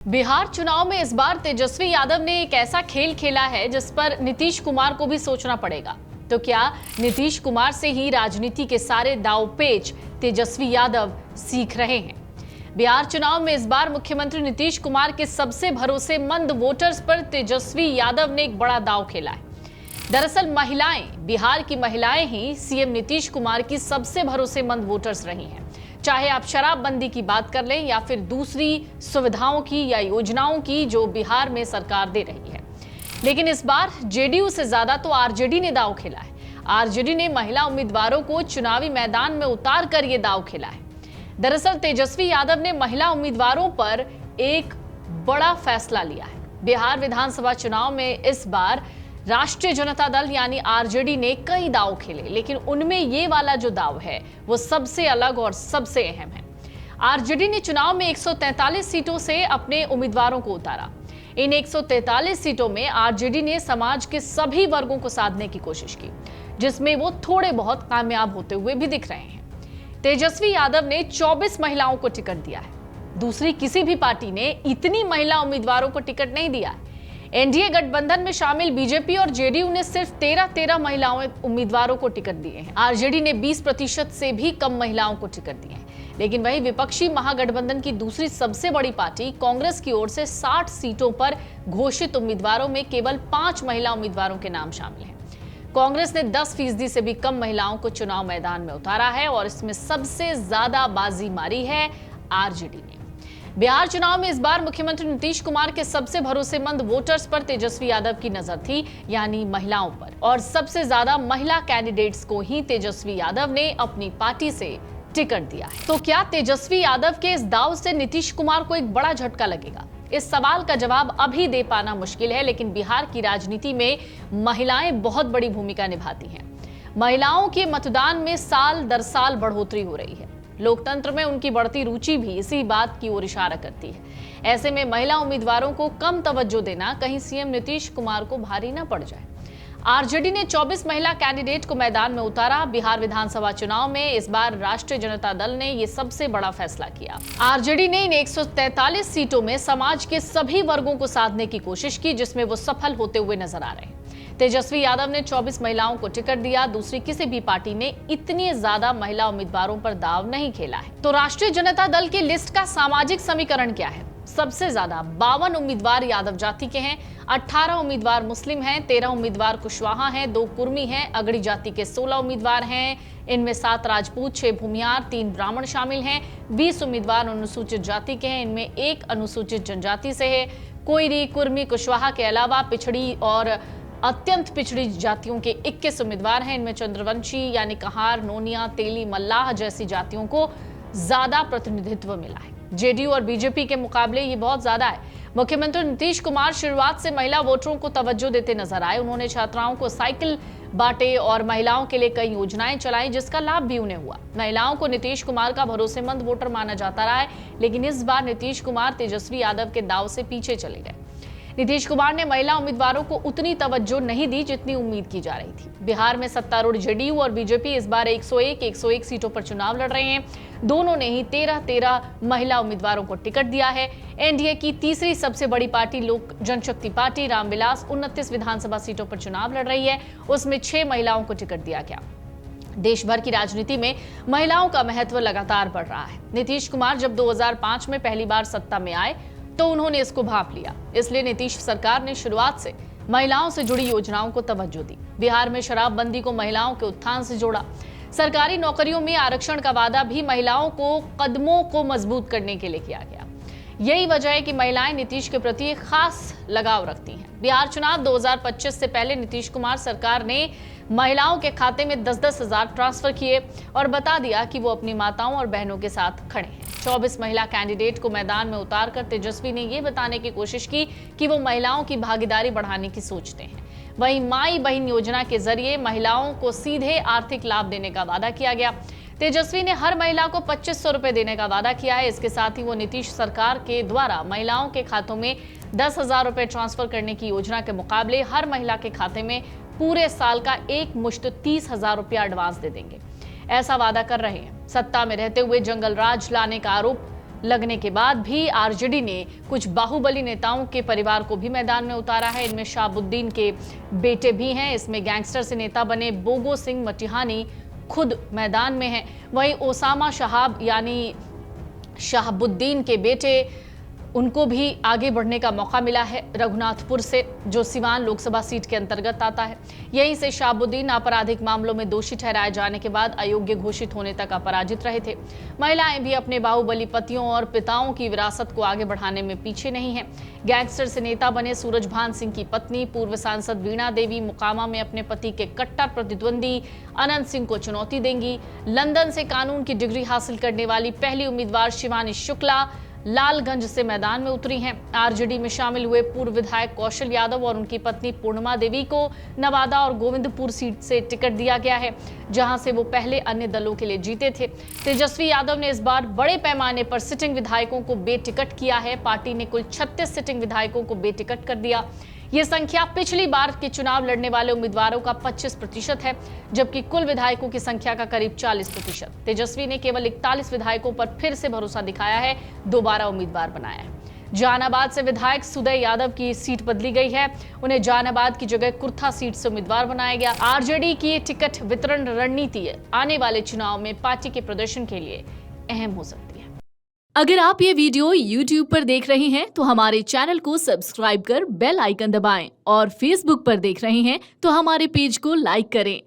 बिहार चुनाव में इस बार तेजस्वी यादव ने एक ऐसा खेल खेला है जिस पर नीतीश कुमार को भी सोचना पड़ेगा। तो क्या नीतीश कुमार से ही राजनीति के सारे दांवपेच तेजस्वी यादव सीख रहे हैं? बिहार चुनाव में इस बार मुख्यमंत्री नीतीश कुमार के सबसे भरोसेमंद वोटर्स पर तेजस्वी यादव ने एक बड़ा दांव खेला है। दरअसल बिहार की महिलाएं ही सीएम नीतीश कुमार की सबसे भरोसेमंद वोटर्स रही हैं। चाहे आप शराबबंदी की बात कर लें या फिर दूसरी सुविधाओं की या योजनाओं की जो बिहार में सरकार दे रही है। लेकिन इस बार जेडीयू से ज्यादा तो आरजेडी ने दांव खेला है। आरजेडी ने महिला उम्मीदवारों को चुनावी मैदान में उतार कर ये दांव खेला है। दरअसल तेजस्वी यादव ने महिला उम्मीदवारों पर एक बड़ा फैसला लिया है। बिहार विधानसभा चुनाव में इस बार राष्ट्रीय जनता दल यानी आरजेडी ने कई दांव खेले, लेकिन उनमें ये वाला जो दांव है वो सबसे अलग और सबसे अहम है। आरजेडी ने चुनाव में 143 सीटों से अपने उम्मीदवारों को उतारा। इन 143 सीटों में आरजेडी ने समाज के सभी वर्गों को साधने की कोशिश की, जिसमें वो थोड़े बहुत कामयाब होते हुए भी दिख रहे हैं। तेजस्वी यादव ने 24 महिलाओं को टिकट दिया है। दूसरी किसी भी पार्टी ने इतनी महिला उम्मीदवारों को टिकट नहीं दिया है। एनडीए गठबंधन में शामिल बीजेपी और जेडीयू ने सिर्फ 13 महिलाओं उम्मीदवारों को टिकट दिए हैं। आरजेडी ने 20% से भी कम महिलाओं को टिकट दिए हैं। लेकिन वही विपक्षी महागठबंधन की दूसरी सबसे बड़ी पार्टी कांग्रेस की ओर से 60 सीटों पर घोषित उम्मीदवारों में केवल 5 महिला उम्मीदवारों के नाम शामिल हैं। कांग्रेस ने 10% से भी कम महिलाओं को चुनाव मैदान में उतारा है और इसमें सबसे ज्यादा बाजी मारी है आरजेडी ने। बिहार चुनाव में इस बार मुख्यमंत्री नीतीश कुमार के सबसे भरोसेमंद वोटर्स पर तेजस्वी यादव की नजर थी, यानी महिलाओं पर, और सबसे ज्यादा महिला कैंडिडेट्स को ही तेजस्वी यादव ने अपनी पार्टी से टिकट दिया है। तो क्या तेजस्वी यादव के इस दांव से नीतीश कुमार को एक बड़ा झटका लगेगा? इस सवाल का जवाब अभी दे पाना मुश्किल है, लेकिन बिहार की राजनीति में महिलाएं बहुत बड़ी भूमिका निभाती हैं। महिलाओं के मतदान में साल दर साल बढ़ोतरी हो रही है। लोकतंत्र में उनकी बढ़ती रुचि भी इसी बात की ओर इशारा करती है। ऐसे में महिला उम्मीदवारों को कम तवज्जो देना कहीं सीएम नीतीश कुमार को भारी न पड़ जाए। आरजेडी ने 24 महिला कैंडिडेट को मैदान में उतारा। बिहार विधानसभा चुनाव में इस बार राष्ट्रीय जनता दल ने यह सबसे बड़ा फैसला किया। आरजेडी ने इन 143 सीटों में समाज के सभी वर्गों को साधने की कोशिश की, जिसमें वो सफल होते हुए नजर आ रहे हैं। तेजस्वी यादव ने 24 महिलाओं को टिकट दिया। दूसरी किसी भी पार्टी ने इतनी ज्यादा महिला उम्मीदवारों पर दांव नहीं खेला है। तो राष्ट्रीय जनता दल की लिस्ट का सामाजिक समीकरण क्या है? सबसे ज्यादा 52 उम्मीदवार यादव जाति के हैं, 18 उम्मीदवार मुस्लिम हैं, 13 उम्मीदवार कुशवाहा हैं, 2 कुर्मी हैं, अगड़ी जाति के 16 उम्मीदवार हैं। इनमें 7 राजपूत, 6 भूमियार, 3 ब्राह्मण शामिल हैं। 20 उम्मीदवार अनुसूचित जाति के हैं, इनमें 1 अनुसूचित जनजाति से है। कोयरी, कुर्मी, कुशवाहा के अलावा पिछड़ी और अत्यंत पिछड़ी जातियों के 21 उम्मीदवार हैं। इनमें चंद्रवंशी यानी कहार, नोनिया, तेली, मल्लाह जैसी जातियों को ज्यादा प्रतिनिधित्व मिला है। जेडीयू और बीजेपी के मुकाबले ये बहुत ज्यादा है। मुख्यमंत्री नीतीश कुमार शुरुआत से महिला वोटरों को तवज्जो देते नजर आए। उन्होंने छात्राओं को साइकिल बांटे और महिलाओं के लिए कई योजनाएं चलाई, जिसका लाभ भी उन्हें हुआ। महिलाओं को नीतीश कुमार का भरोसेमंद वोटर माना जाता रहा है, लेकिन इस बार नीतीश कुमार तेजस्वी यादव के दांव से पीछे चले गए। नीतीश कुमार ने महिला उम्मीदवारों को उतनी तवज्जो नहीं दी जितनी उम्मीद की जा रही थी। बिहार में सत्तारूढ़ जेडीयू और बीजेपी इस बार 101 सीटों पर चुनाव लड़ रहे हैं। दोनों ने ही 13 महिला उम्मीदवारों को टिकट दिया है। एनडीए की तीसरी सबसे बड़ी पार्टी लोक जनशक्ति पार्टी रामविलास 29 विधानसभा सीटों पर चुनाव लड़ रही है। उसमें 6 महिलाओं को टिकट दिया गया। देश भर की राजनीति में महिलाओं का महत्व लगातार बढ़ रहा है। नीतीश कुमार जब 2005 में पहली बार सत्ता में आए तो उन्होंने इसको भांप लिया। इसलिए नीतीश सरकार ने शुरुआत से महिलाओं से जुड़ी योजनाओं को तवज्जो दी। बिहार में शराबबंदी को महिलाओं के उत्थान से जोड़ा। सरकारी नौकरियों में आरक्षण का वादा भी महिलाओं को कदमों को मजबूत करने के लिए किया गया। यही वजह है कि महिलाएं नीतीश के प्रति एक खास लगाव रखती हैं। बिहार चुनाव 2025 से पहले नीतीश कुमार सरकार ने महिलाओं के खाते में 10-10 हजार ट्रांसफर किए और बता दिया कि वो अपनी माताओं और बहनों के साथ खड़े हैं। 24 महिला कैंडिडेट को मैदान में उतारकर तेजस्वी ने ये बताने की कोशिश की कि वो महिलाओं की भागीदारी बढ़ाने की सोचते हैं। वहीं माई बहन योजना के जरिए महिलाओं को सीधे आर्थिक लाभ देने का वादा किया गया। तेजस्वी ने हर महिला को 2500 रुपए देने का वादा किया है। इसके साथ ही वो नीतीश सरकार के द्वारा महिलाओं के खातों में 10,000 रुपए ट्रांसफर करने की योजना के मुकाबले हर महिला के खाते में पूरे साल का एक मुश्त 30,000 रुपया एडवांस दे देंगे, ऐसा वादा कर रहे हैं। सत्ता में रहते हुए जंगल राज लाने का आरोप लगने के बाद भी आरजेडी ने कुछ बाहुबली नेताओं के परिवार को भी मैदान में उतारा है। इनमें शहाबुद्दीन के बेटे भी हैं। इसमें गैंगस्टर से नेता बने बोगो सिंह मटिहानी खुद मैदान में हैं। वहीं ओसामा शहाब यानी शहाबुद्दीन के बेटे, उनको भी आगे बढ़ने का मौका मिला है रघुनाथपुर से, जो सिवान लोकसभा सीट के अंतर्गत आता है। यहीं से शहाबुद्दीन आपराधिक मामलों में दोषी ठहराए जाने के बाद अयोग्य घोषित होने तक अपराजित रहे थे। महिलाएं भी अपने बाहुबली पतियों और पिताओं की विरासत को आगे बढ़ाने में पीछे नहीं है। गैंगस्टर से नेता बने सूरजभान सिंह की पत्नी पूर्व सांसद वीणा देवी मोकामा में अपने पति के कट्टर प्रतिद्वंदी अनंत सिंह को चुनौती देंगी। लंदन से कानून की डिग्री हासिल करने वाली पहली उम्मीदवार शिवानी शुक्ला लालगंज से मैदान में उतरी हैं। आरजेडी में शामिल हुए पूर्व विधायक कौशल यादव और उनकी पत्नी पूर्णिमा देवी को नवादा और गोविंदपुर सीट से टिकट दिया गया है, जहां से वो पहले अन्य दलों के लिए जीते थे। तेजस्वी यादव ने इस बार बड़े पैमाने पर सिटिंग विधायकों को बेटिकट किया है। पार्टी ने कुल 36 सिटिंग विधायकों को बेटिकट कर दिया। ये संख्या पिछली बार के चुनाव लड़ने वाले उम्मीदवारों का 25% है, जबकि कुल विधायकों की संख्या का करीब 40%। तेजस्वी ने केवल 41 विधायकों पर फिर से भरोसा दिखाया है, दोबारा उम्मीदवार बनाया है। जहानाबाद से विधायक सुदय यादव की सीट बदली गई है। उन्हें जहानाबाद की जगह कुर्था सीट से उम्मीदवार बनाया गया। आरजेडी की टिकट वितरण रणनीति आने वाले चुनाव में पार्टी के प्रदर्शन के लिए अहम हो सकती है। अगर आप ये वीडियो YouTube पर देख रहे हैं तो हमारे चैनल को सब्सक्राइब कर बेल आइकन दबाएं और Facebook पर देख रहे हैं तो हमारे पेज को लाइक करें।